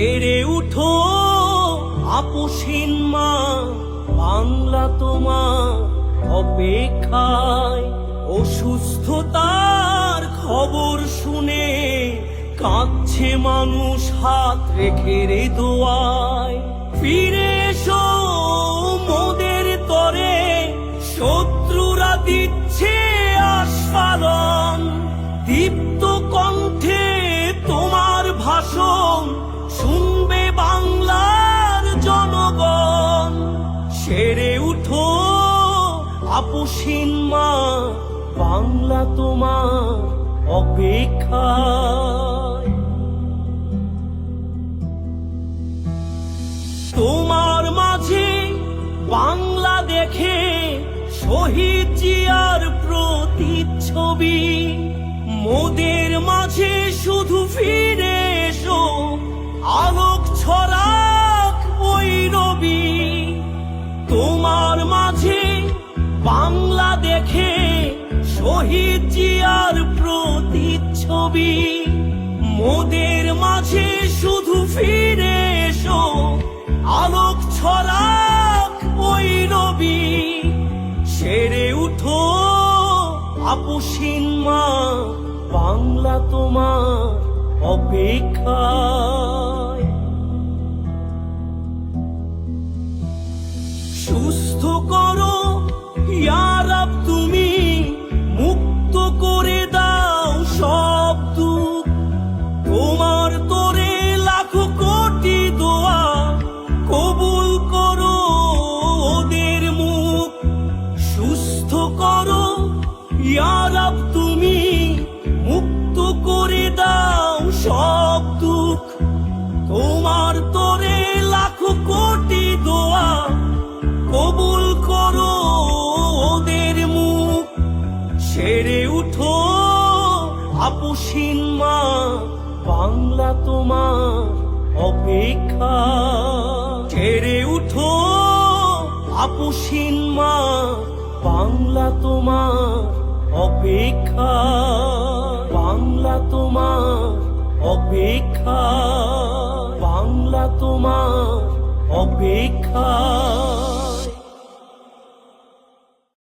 সেরে উঠো আপসহীন মা, বাংলা তোমার অপেক্ষায়। অসুস্থতার খবর শুনে কাঁদছে মানুষ হাত রেখে রে দোয়ায়। ফিরে এসো মোদের তরে, শত্রুরা দিচ্ছে আস্ফালন। দীপ্ত কণ্ঠে তোমার ভাষণ শুনবে বাংলার জনগণ। সেরে উঠো আপসহীন মা, বাংলা তোমার অপেক্ষায়। তোমার মাঝে বাংলা দেখে শহীদ জিয়ার প্রতিচ্ছবি। মোদের মাঝে শুধু ফিরে এসো, আলোক ছড়াক ওই রবি। তোমার মাঝে বাংলা দেখে শহীদ জিয়ার প্রতিচ্ছবি। মোদের মাঝে শুধু ফিরে এসো, আলোক ছড়াক ওই রবি। সেরে উঠো আপসহীন মা, বাংলা তোমার অপেক্ষায়। সুস্থ করো ইয়া রব তুমি, মুক্ত করে দাও সব দুঃখ। তোমার তোরে লাখো কোটি দোয়া, কবুল করো ওদের মুখ। সুস্থ করো ইয়া রব তুমি, মুক্ত করে দাও সব দুঃখ। তোমার তোরে লাখো কোটি দোয়া, কবুল করো ওদের মুখ। সেরে উঠো আপসহীন মা, বাংলা তোমার অপেক্ষা। সেরে উঠো আপসহীন মা, বাংলা তোমার অপেক্ষা। বাংলা তোমার অপেক্ষা, বাংলা তোমার অপেক্ষা।